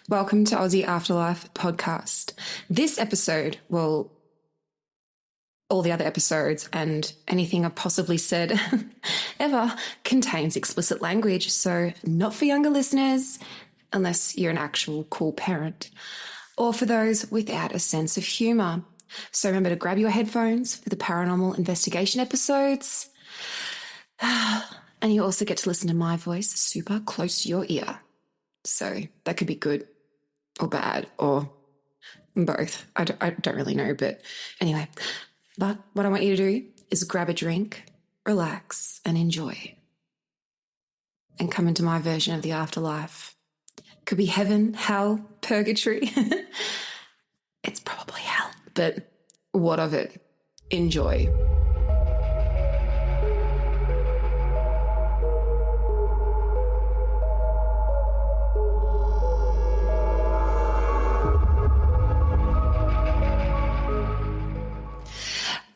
Welcome to Aussie Afterlife podcast. This episode, well, all the other episodes and anything I've possibly said ever contains explicit language. So not for younger listeners, unless you're an actual cool parent, or for those without a sense of humour. So remember to grab your headphones for the paranormal investigation episodes. And you also get to listen to my voice super close to your ear. So that could be good or bad or both. I don't really know, but anyway. But what I want you to do is grab a drink, relax, and enjoy. And come into my version of the afterlife. Could be heaven, hell, purgatory. It's probably hell, but what of it? Enjoy.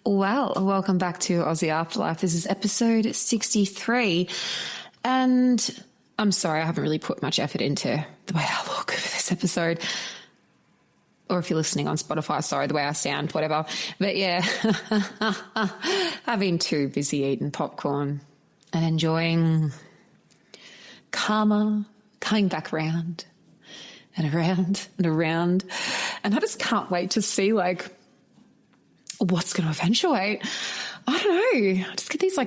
Well, welcome back to Aussie Afterlife. This is episode 63. And I'm sorry, I haven't really put much effort into the way I look for this episode. Or if you're listening on Spotify, sorry, the way I sound, whatever. But yeah, I've been too busy eating popcorn and enjoying karma coming back around and around and around. And I just can't wait to see what's going to eventuate. I don't know. I just get these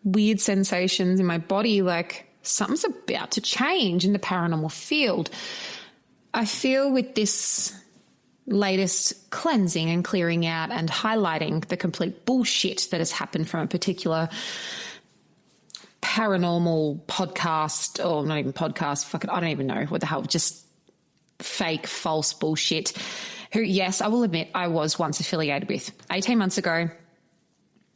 weird sensations in my body, like something's about to change in the paranormal field. I feel with this latest cleansing and clearing out and highlighting the complete bullshit that has happened from a particular paranormal podcast, or not even podcast, I don't even know what the hell, just fake, false bullshit, who, yes, I will admit I was once affiliated with. 18 months ago,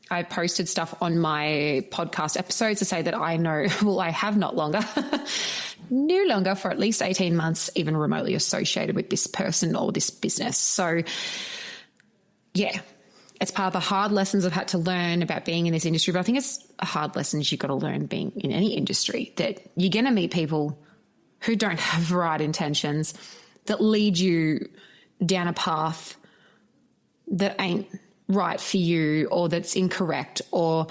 I posted stuff on my podcast episodes to say that I know, well, I have no longer for at least 18 months, even remotely associated with this person or this business. So, yeah, it's part of the hard lessons I've had to learn about being in this industry. But I think it's a hard lessons you've got to learn being in any industry, that you're going to meet people who don't have the right intentions, that lead you down a path that ain't right for you, or that's incorrect, and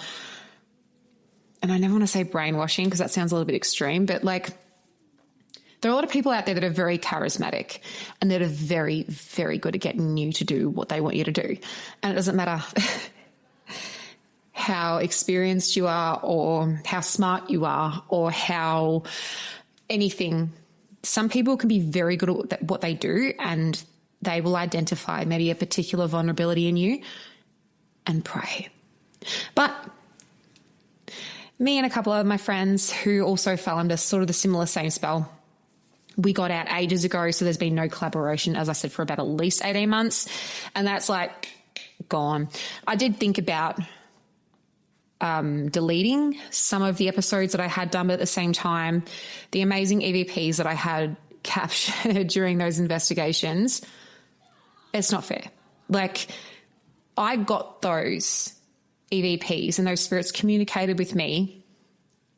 I never want to say brainwashing because that sounds a little bit extreme, but there are a lot of people out there that are very charismatic and that are very, very good at getting you to do what they want you to do. And it doesn't matter how experienced you are or how smart you are or how anything. Some people can be very good at what they do, and they will identify maybe a particular vulnerability in you and pray. But me and a couple of my friends who also fell under sort of the similar same spell, we got out ages ago, so there's been no collaboration, as I said, for about at least 18 months, and that's gone. I did think about deleting some of the episodes that I had done, but at the same time, the amazing EVPs that I had captured during those investigations, it's not fair. I got those EVPs and those spirits communicated with me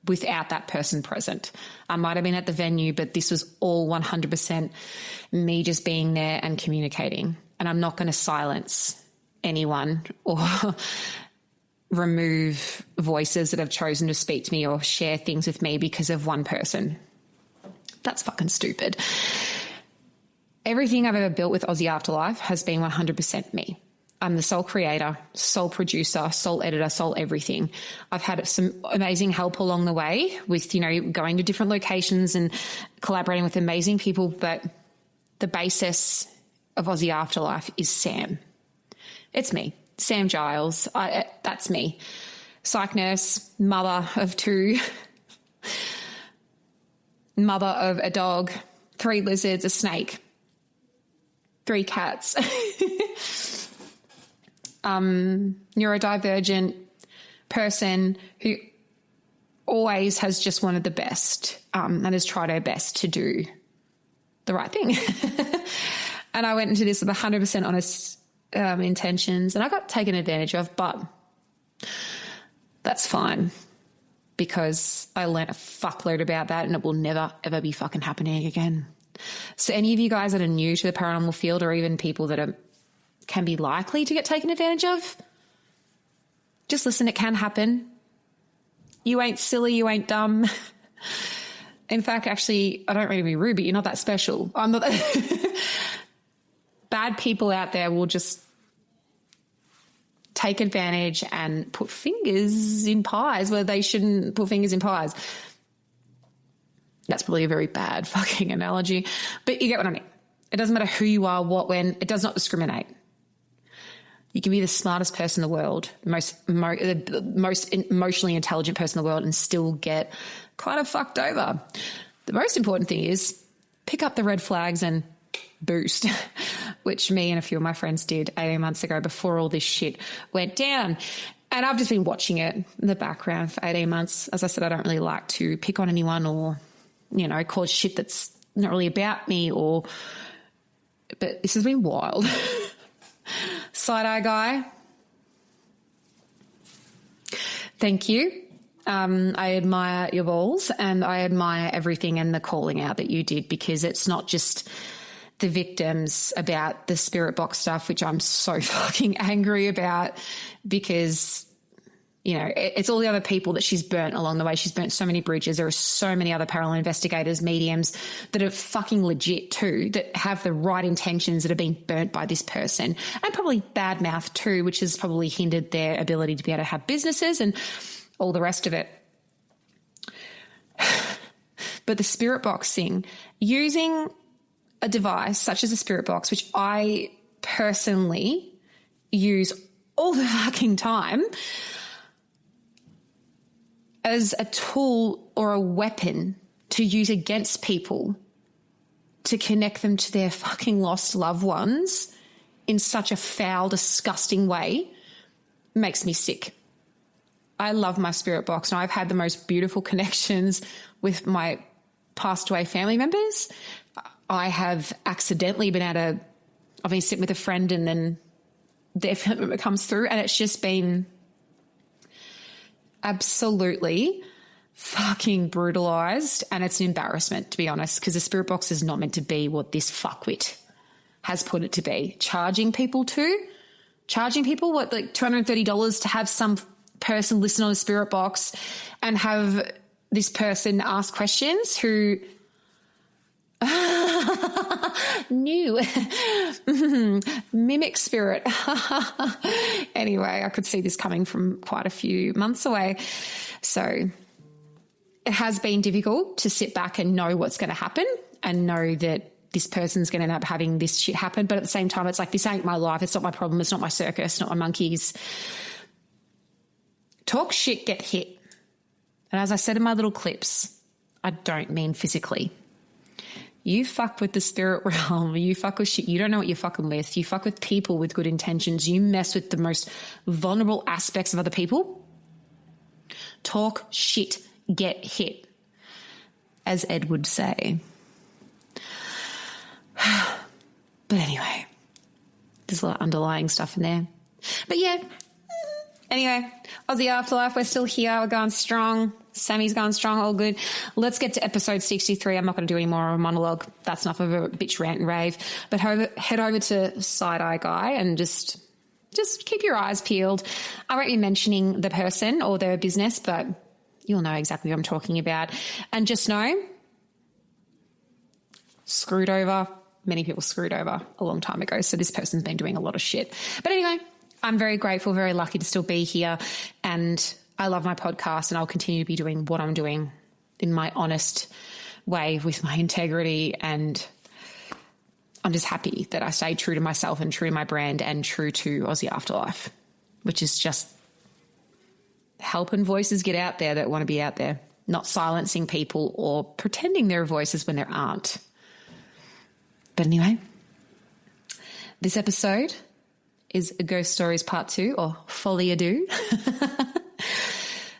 without that person present. I might have been at the venue, but this was all 100% me just being there and communicating. And I'm not going to silence anyone or remove voices that have chosen to speak to me or share things with me because of one person. That's fucking stupid. Everything I've ever built with Aussie Afterlife has been 100% me. I'm the sole creator, sole producer, sole editor, sole everything. I've had some amazing help along the way with, going to different locations and collaborating with amazing people. But the basis of Aussie Afterlife is Sam. It's me, Sam Giles. That's me. Psych nurse, mother of 2, mother of a dog, 3 lizards, a snake, 3 cats, neurodivergent person who always has just wanted the best and has tried her best to do the right thing. And I went into this with 100% honest intentions, and I got taken advantage of, but that's fine because I learned a fuckload about that, and it will never, ever be fucking happening again. So any of you guys that are new to the paranormal field, or even people that can be likely to get taken advantage of, just listen, it can happen. You ain't silly, you ain't dumb. In fact, actually, I don't mean to be rude, but you're not that special. I'm not Bad people out there will just take advantage and put fingers in pies where they shouldn't put fingers in pies. That's probably a very bad fucking analogy, but you get what I mean. It doesn't matter who you are, what, when. It does not discriminate. You can be the smartest person in the world, the most emotionally intelligent person in the world, and still get kind of fucked over. The most important thing is pick up the red flags and boost, which me and a few of my friends did 18 months ago before all this shit went down. And I've just been watching it in the background for 18 months. As I said, I don't really like to pick on anyone or, cause shit that's not really about me but this has been wild. Side-eye guy, thank you. I admire your balls, and I admire everything and the calling out that you did, because it's not just the victims about the spirit box stuff, which I'm so fucking angry about, because it's all the other people that she's burnt along the way. She's burnt so many bridges. There are so many other paranormal investigators, mediums that are fucking legit too, that have the right intentions, that have been burnt by this person, and probably bad mouth too, which has probably hindered their ability to be able to have businesses and all the rest of it. But the spirit box thing, using a device such as a spirit box, which I personally use all the fucking time, as a tool or a weapon to use against people to connect them to their fucking lost loved ones in such a foul, disgusting way, makes me sick. I love my spirit box, and I've had the most beautiful connections with my passed away family members. I have accidentally I've been sitting with a friend and then their family member comes through, and it's just been absolutely fucking brutalized, and it's an embarrassment, to be honest, because the spirit box is not meant to be what this fuckwit has put it to be. Charging people what, like $230 to have some person listen on a spirit box and have this person ask questions who new mimic spirit. Anyway, I could see this coming from quite a few months away. So it has been difficult to sit back and know what's going to happen and know that this person's going to end up having this shit happen. But at the same time, it's like, this ain't my life. It's not my problem. It's not my circus, not my monkeys. Talk shit, get hit. And as I said in my little clips, I don't mean physically. You fuck with the spirit realm. You fuck with shit. You don't know what you're fucking with. You fuck with people with good intentions. You mess with the most vulnerable aspects of other people. Talk shit, get hit, as Ed would say. But anyway, there's a lot of underlying stuff in there. But yeah, anyway, Aussie Afterlife, we're still here. We're going strong. Sammy's going strong, all good. Let's get to episode 63. I'm not going to do any more of a monologue. That's enough of a bitch rant and rave. But head over to Side-Eye Guy and just keep your eyes peeled. I won't be mentioning the person or their business, but you'll know exactly what I'm talking about. And just know, screwed over. Many people screwed over a long time ago. So this person's been doing a lot of shit. But anyway, I'm very grateful, very lucky to still be here. And I love my podcast, and I'll continue to be doing what I'm doing in my honest way with my integrity. And I'm just happy that I stay true to myself and true to my brand and true to Aussie Afterlife, which is just helping voices get out there that want to be out there, not silencing people or pretending there are voices when there aren't. But anyway, this episode is Ghost Stories Part 2, or Folie, Deux.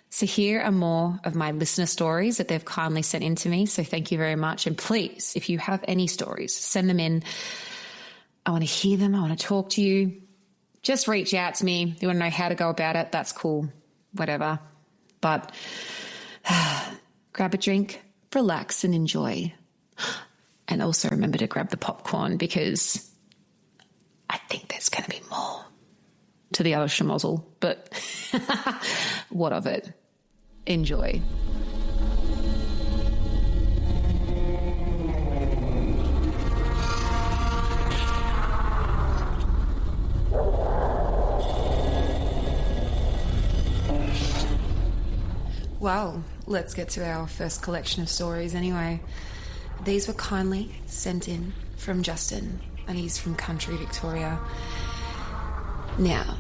So here are more of my listener stories that they've kindly sent in to me. So thank you very much. And please, if you have any stories, send them in. I want to hear them. I want to talk to you. Just reach out to me. If you want to know how to go about it, that's cool. Whatever. But grab a drink, relax and enjoy. And also remember to grab the popcorn because I think there's going to be more to the other schmozzle, but what of it? Enjoy. Well, let's get to our first collection of stories anyway. These were kindly sent in from Justin, and he's from country Victoria. Now,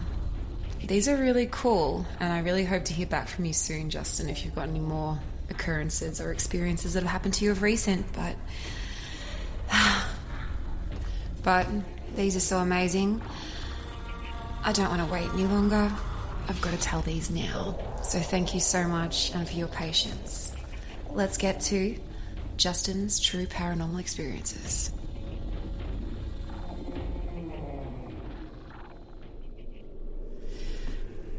these are really cool, and I really hope to hear back from you soon, Justin, if you've got any more occurrences or experiences that have happened to you of recent, but these are so amazing. I don't want to wait any longer. I've got to tell these now. So thank you so much and for your patience. Let's get to Justin's true paranormal experiences.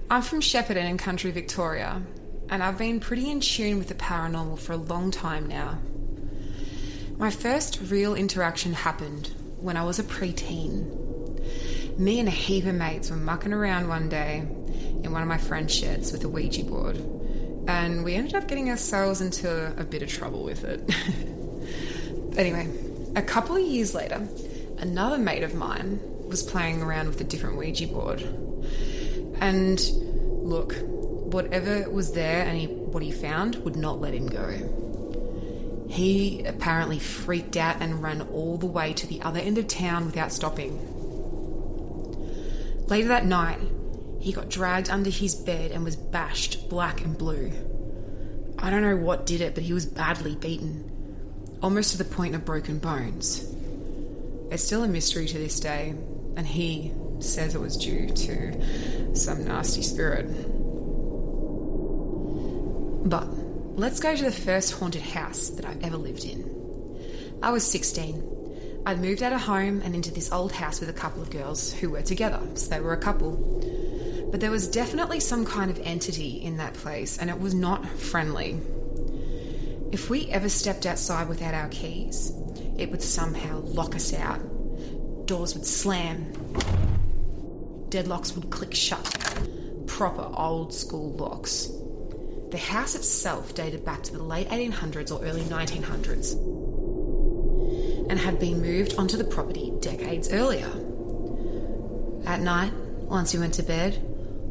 I'm from Shepparton in country Victoria, and I've been pretty in tune with the paranormal for a long time now. My first real interaction happened when I was a preteen. Me and a heap of mates were mucking around one day in one of my friend's sheds with a Ouija board, and we ended up getting ourselves into a bit of trouble with it. Anyway, a couple of years later, another mate of mine was playing around with a different Ouija board, and look, whatever was there and what he found would not let him go. He apparently freaked out and ran all the way to the other end of town without stopping. Later that night, he got dragged under his bed and was bashed black and blue. I don't know what did it, but he was badly beaten, almost to the point of broken bones. It's still a mystery to this day, and he says it was due to some nasty spirit. But let's go to the first haunted house that I've ever lived in. I was 16. I'd moved out of home and into this old house with a couple of girls who were together, so they were a couple. But there was definitely some kind of entity in that place, and it was not friendly. If we ever stepped outside without our keys, it would somehow lock us out. Doors would slam. Deadlocks would click shut. Proper old school locks. The house itself dated back to the late 1800s or early 1900s and had been moved onto the property decades earlier. At night, once we went to bed,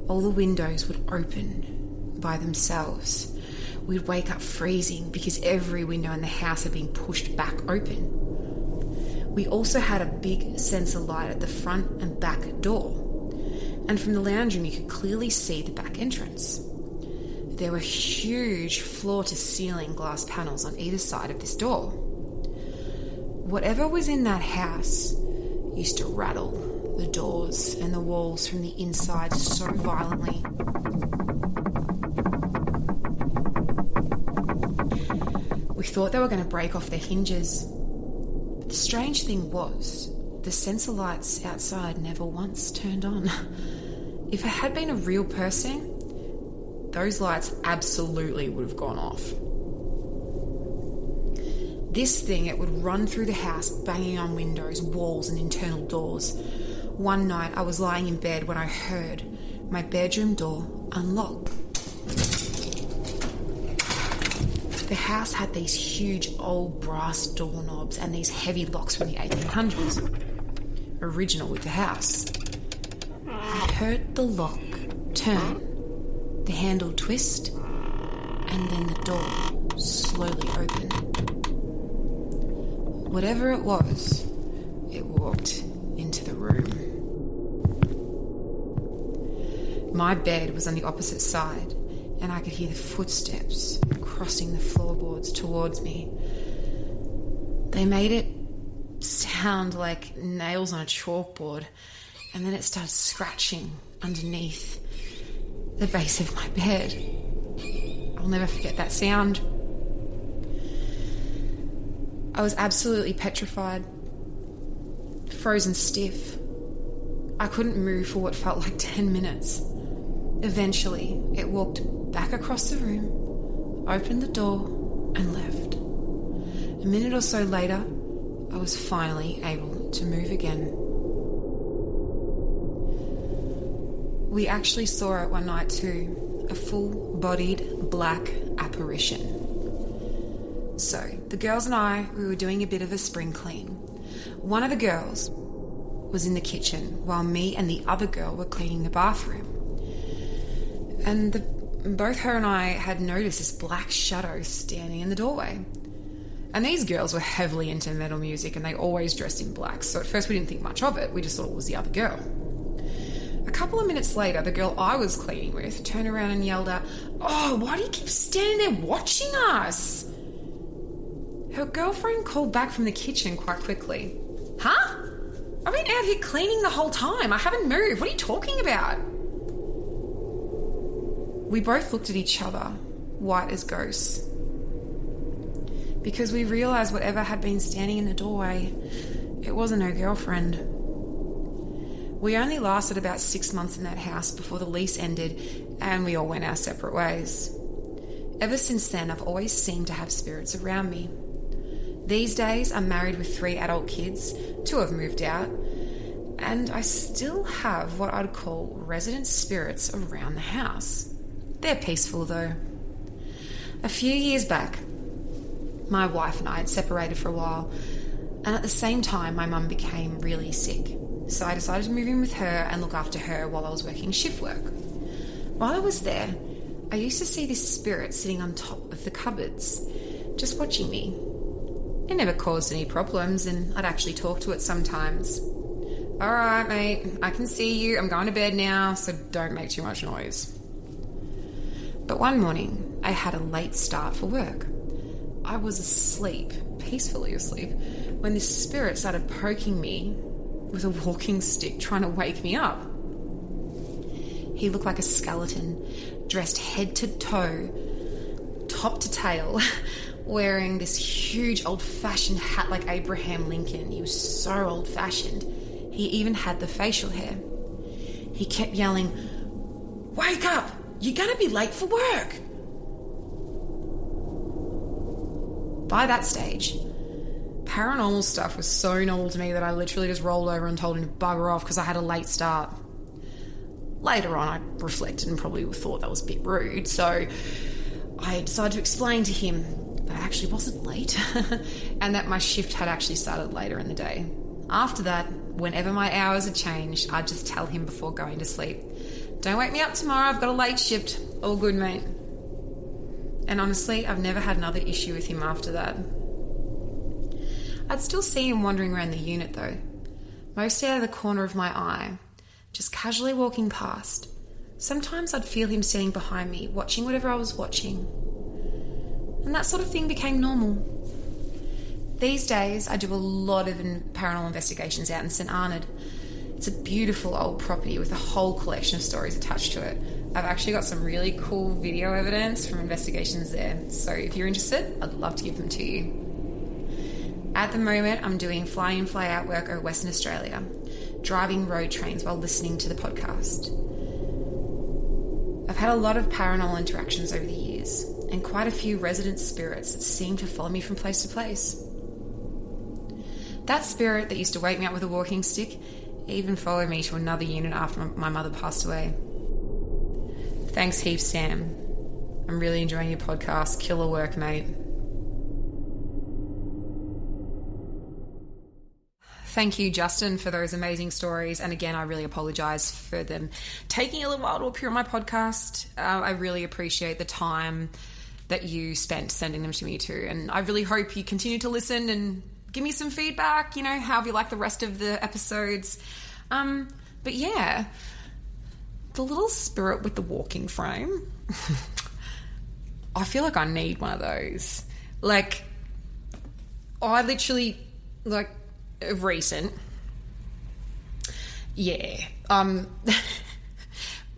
all the windows would open by themselves. We'd wake up freezing because every window in the house had been pushed back open. We also had a big sensor light at the front and back door, and from the lounge room you could clearly see the back entrance. There were huge floor-to-ceiling glass panels on either side of this door. Whatever was in that house used to rattle the doors and the walls from the inside so violently. We thought they were going to break off their hinges. But the strange thing was, the sensor lights outside never once turned on. If it had been a real person, those lights absolutely would have gone off. This thing, it would run through the house, banging on windows, walls, and internal doors. One night, I was lying in bed when I heard my bedroom door unlock. The house had these huge old brass doorknobs and these heavy locks from the 1800s, original with the house. I heard the lock turn, the handle twist, and then the door slowly open. Whatever it was, it walked into the room. My bed was on the opposite side, and I could hear the footsteps crossing the floorboards towards me. They made it sound like nails on a chalkboard, and then it started scratching underneath the base of my bed. I'll never forget that sound. I was absolutely petrified, frozen stiff. I couldn't move for what felt like 10 minutes. Eventually, it walked back across the room, opened the door, and left. A minute or so later, I was finally able to move again. We actually saw it one night too, a full-bodied black apparition. So, the girls and I, we were doing a bit of a spring clean. One of the girls was in the kitchen while me and the other girl were cleaning the bathroom. And both her and I had noticed this black shadow standing in the doorway. And these girls were heavily into metal music and they always dressed in black. So at first we didn't think much of it. We just thought it was the other girl. A couple of minutes later, the girl I was cleaning with turned around and yelled out, "Oh, why do you keep standing there watching us?" Her girlfriend called back from the kitchen quite quickly. "Huh? I've been out here cleaning the whole time. I haven't moved. What are you talking about?" We both looked at each other, white as ghosts, because we realised whatever had been standing in the doorway, it wasn't her girlfriend. We only lasted about 6 months in that house before the lease ended and we all went our separate ways. Ever since then, I've always seemed to have spirits around me. These days, I'm married with 3 adult kids, 2 have moved out, and I still have what I'd call resident spirits around the house. They're peaceful though. A few years back, my wife and I had separated for a while, and at the same time my mum became really sick. So I decided to move in with her and look after her while I was working shift work. While I was there, I used to see this spirit sitting on top of the cupboards, just watching me. It never caused any problems and I'd actually talk to it sometimes. "All right, mate, I can see you. I'm going to bed now, so don't make too much noise." But one morning, I had a late start for work. I was asleep, peacefully asleep, when this spirit started poking me with a walking stick, trying to wake me up. He looked like a skeleton, dressed head to toe, top to tail, wearing this huge old-fashioned hat like Abraham Lincoln. He was so old-fashioned. He even had the facial hair. He kept yelling, "Wake up! You're going to be late for work!" By that stage, paranormal stuff was so normal to me that I literally just rolled over and told him to bugger off because I had a late start. Later on, I reflected and probably thought that was a bit rude, so I decided to explain to him that I actually wasn't late and that my shift had actually started later in the day. After that, whenever my hours had changed, I'd just tell him before going to sleep, "Don't wake me up tomorrow, I've got a late shift. All good, mate." And honestly, I've never had another issue with him after that. I'd still see him wandering around the unit though, mostly out of the corner of my eye, just casually walking past. Sometimes I'd feel him standing behind me, watching whatever I was watching. And that sort of thing became normal. These days, I do a lot of paranormal investigations out in St Arnaud. It's a beautiful old property with a whole collection of stories attached to it. I've actually got some really cool video evidence from investigations there, so if you're interested, I'd love to give them to you. At the moment, I'm doing fly-in, fly-out work over Western Australia, driving road trains while listening to the podcast. I've had a lot of paranormal interactions over the years, and quite a few resident spirits that seem to follow me from place to place. That spirit that used to wake me up with a walking stick even followed me to another unit after my mother passed away. Thanks heaps, Sam. I'm really enjoying your podcast. Killer work, mate. Thank you, Justin, for those amazing stories. And again, I really apologise for them taking a little while to appear on my podcast. I really appreciate the time that you spent sending them to me too. And I really hope you continue to listen and give me some feedback, you know, how you like the rest of the episodes. But yeah, the little spirit with the walking frame, I feel like I need one of those. Like, I literally, like, recent, yeah,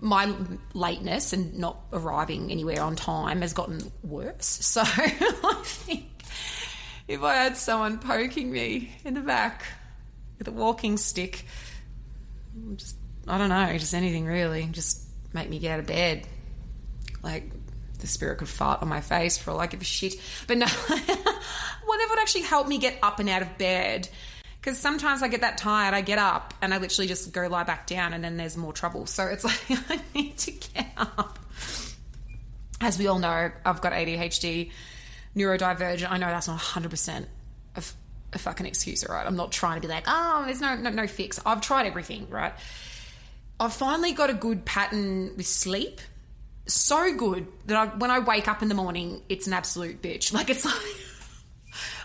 my lateness and not arriving anywhere on time has gotten worse. So I think if I had someone poking me in the back with a walking stick, just, I don't know, just anything really, just make me get out of bed. Like, the spirit could fart on my face for all I give a shit. But no, whatever would actually help me get up and out of bed. Because sometimes I get that tired, I get up and I literally just go lie back down and then there's more trouble. So it's like, I need to get up. As we all know, I've got ADHD, neurodivergent. I know that's not 100% a fucking excuse, all right? I'm not trying to be like, oh, there's no fix. I've tried everything, right? I've finally got a good pattern with sleep. So good that when I wake up in the morning, it's an absolute bitch. Like, it's like...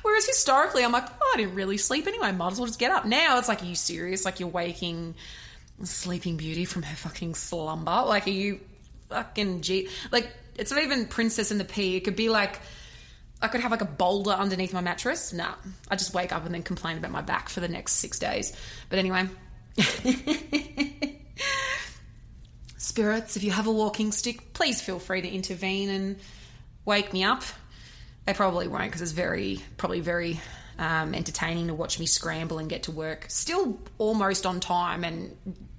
Whereas historically, I'm like, oh, I didn't really sleep anyway. Might as well just get up. Now it's like, are you serious? Like, you're waking Sleeping Beauty from her fucking slumber. Like, are you fucking Like, it's not even Princess and the Pea. It could be like, I could have like a boulder underneath my mattress. Nah, I just wake up and then complain about my back for the next 6 days. But anyway. Spirits, if you have a walking stick, please feel free to intervene and wake me up. They probably won't, because it's probably very entertaining to watch me scramble and get to work. Still almost on time and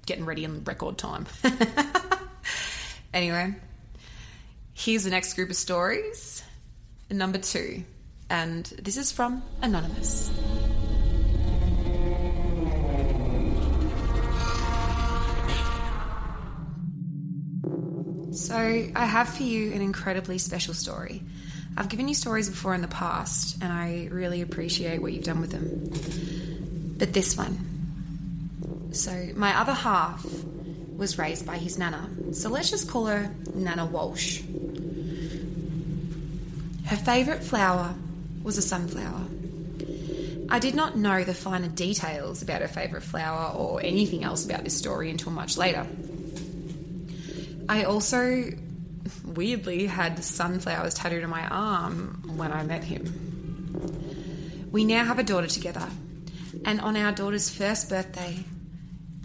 getting ready in record time. Anyway, here's the next group of stories. Number 2. And this is from Anonymous. So I have for you an incredibly special story. I've given you stories before in the past, and I really appreciate what you've done with them. But this one. So my other half was raised by his nana. So let's just call her Nana Walsh. Her favourite flower was a sunflower. I did not know the finer details about her favourite flower or anything else about this story until much later. I also weirdly had sunflowers tattooed on my arm when I met him. We now have a daughter together, and on our daughter's first birthday,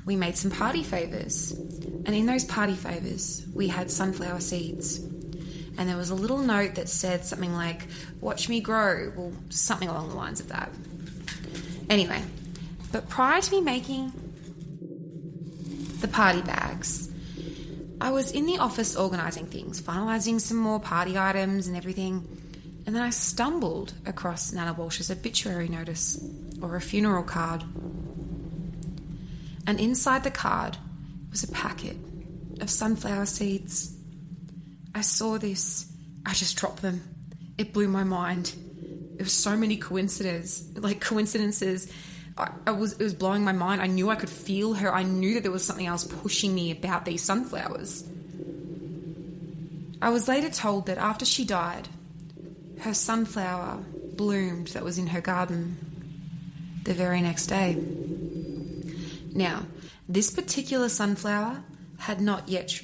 we made some party favours. And in those party favours, we had sunflower seeds. And there was a little note that said something like, "Watch me grow," or something along the lines of that. Anyway, but prior to me making the party bags, I was in the office organising things, finalising some more party items and everything, and then I stumbled across Nana Walsh's obituary notice, or a funeral card. And inside the card was a packet of sunflower seeds. I saw this. I just dropped them. It blew my mind. There were so many coincidences. It was blowing my mind. I knew I could feel her. I knew that there was something else pushing me about these sunflowers. I was later told that after she died, her sunflower bloomed that was in her garden the very next day. Now, this particular sunflower had not yet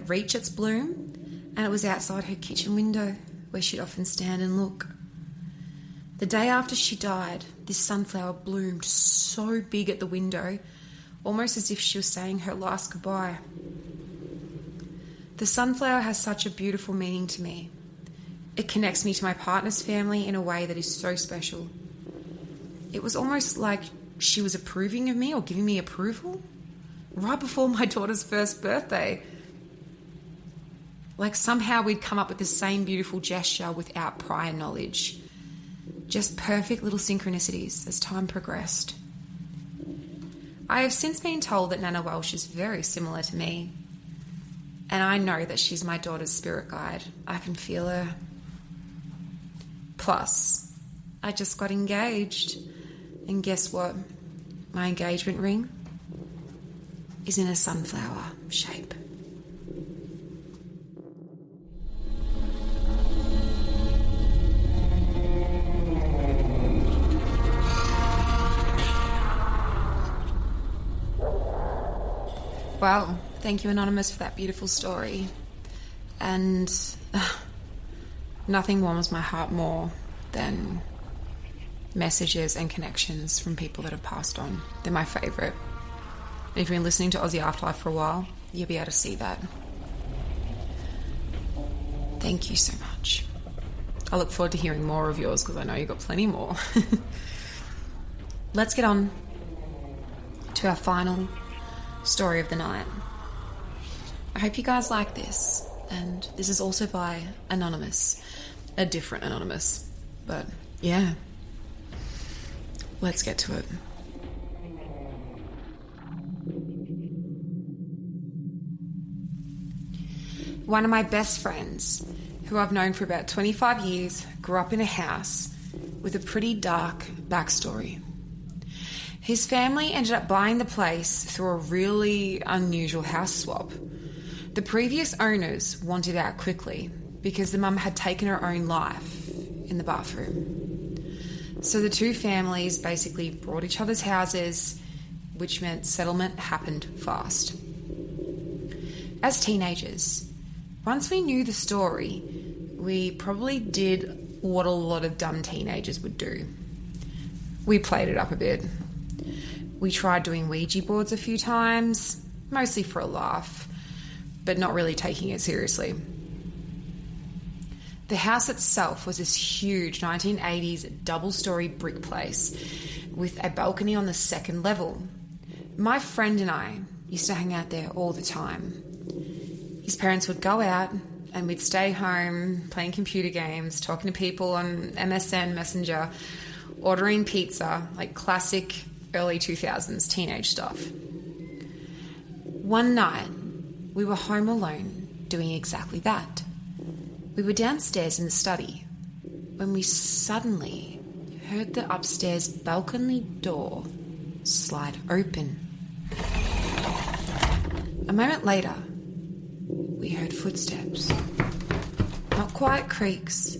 reached its bloom, and it was outside her kitchen window where she'd often stand and look. The day after she died, this sunflower bloomed so big at the window, almost as if she was saying her last goodbye. The sunflower has such a beautiful meaning to me. It connects me to my partner's family in a way that is so special. It was almost like she was approving of me or giving me approval right before my daughter's first birthday. Like somehow we'd come up with the same beautiful gesture without prior knowledge. Just perfect little synchronicities as time progressed. I have since been told that Nana Walsh is very similar to me, and I know that she's my daughter's spirit guide. I can feel her. Plus, I just got engaged, and guess what? My engagement ring is in a sunflower shape. Well, thank you, Anonymous, for that beautiful story. And nothing warms my heart more than messages and connections from people that have passed on. They're my favourite. And if you've been listening to Aussie Afterlife for a while, you'll be able to see that. Thank you so much. I look forward to hearing more of yours because I know you've got plenty more. Let's get on to our final story of the night. I hope you guys like this, and this is also by Anonymous, a different Anonymous, but yeah, let's get to it. One of my best friends, who I've known for about 25 years, grew up in a house with a pretty dark backstory. His family ended up buying the place through a really unusual house swap. The previous owners wanted out quickly because the mum had taken her own life in the bathroom. So the two families basically bought each other's houses, which meant settlement happened fast. As teenagers, once we knew the story, we probably did what a lot of dumb teenagers would do. We played it up a bit. We tried doing Ouija boards a few times, mostly for a laugh, but not really taking it seriously. The house itself was this huge 1980s double-story brick place with a balcony on the second level. My friend and I used to hang out there all the time. His parents would go out and we'd stay home playing computer games, talking to people on MSN Messenger, ordering pizza, like classic early 2000s teenage stuff. One night, we were home alone doing exactly that. We were downstairs in the study when we suddenly heard the upstairs balcony door slide open. A moment later, we heard footsteps. Not quiet creaks,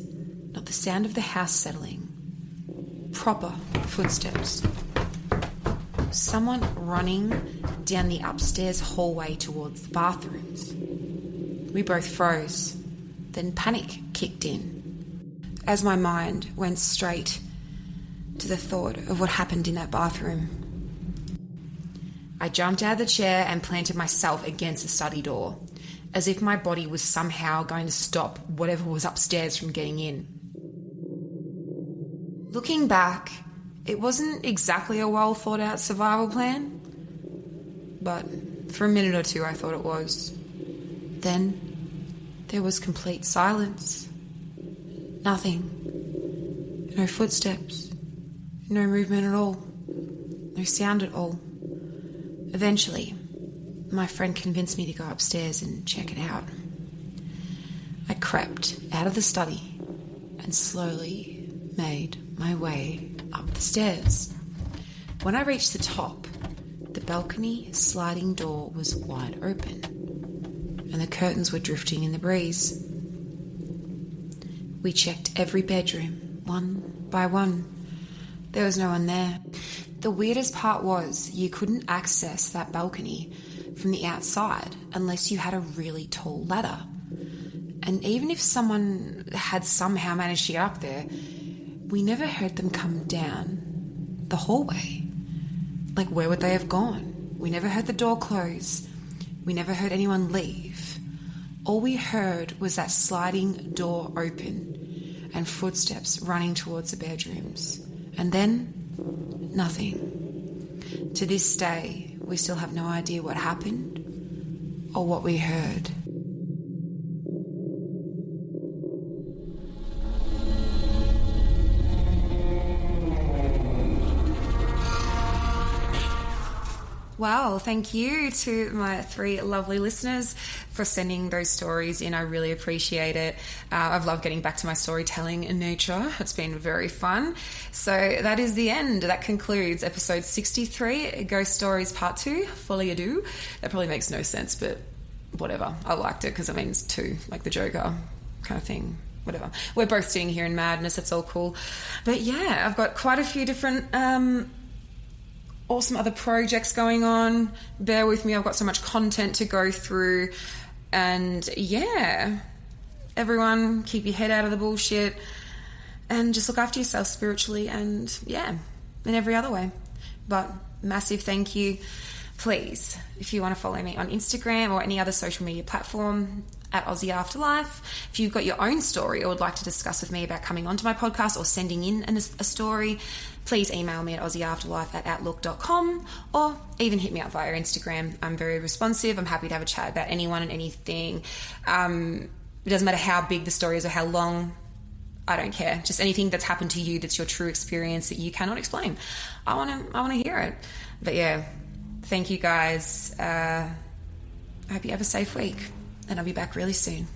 not the sound of the house settling. Proper footsteps. Someone running down the upstairs hallway towards the bathrooms. We both froze. Then panic kicked in as my mind went straight to the thought of what happened in that bathroom. I jumped out of the chair and planted myself against the study door, as if my body was somehow going to stop whatever was upstairs from getting in. Looking back, it wasn't exactly a well thought out survival plan, but for a minute or two I thought it was. Then there was complete silence. Nothing. No footsteps. No movement at all. No sound at all. Eventually, my friend convinced me to go upstairs and check it out. I crept out of the study and slowly made my way up the stairs. When I reached the top, the balcony sliding door was wide open, and the curtains were drifting in the breeze. We checked every bedroom, one by one. There was no one there. The weirdest part was you couldn't access that balcony from the outside unless you had a really tall ladder. And even if someone had somehow managed to get up there, we never heard them come down the hallway. Like, where would they have gone? We never heard the door close. We never heard anyone leave. All we heard was that sliding door open and footsteps running towards the bedrooms. And then, nothing. To this day, we still have no idea what happened or what we heard. Wow, thank you to my 3 lovely listeners for sending those stories in. I really appreciate it. I've loved getting back to my storytelling in nature. It's been very fun. So that is the end. That concludes episode 63, Ghost Stories Part 2, Folie, Deux. That probably makes no sense, but whatever. I liked it because it means 2, like the Joker kind of thing. Whatever. We're both sitting here in madness. It's all cool. But yeah, I've got quite a few different awesome other projects going on. Bear with me, I've got so much content to go through. And yeah, everyone keep your head out of the bullshit and just look after yourself spiritually and yeah, in every other way. But massive thank you. Please, if you want to follow me on Instagram or any other social media platform, at Aussie Afterlife. If you've got your own story or would like to discuss with me about coming onto my podcast or sending in a story, please email me at aussieafterlife@outlook.com or even hit me up via Instagram. I'm very responsive. I'm happy to have a chat about anyone and anything. It doesn't matter how big the story is or how long. I don't care. Just anything that's happened to you that's your true experience that you cannot explain. I want to hear it. But yeah, thank you guys. I hope you have a safe week, and I'll be back really soon.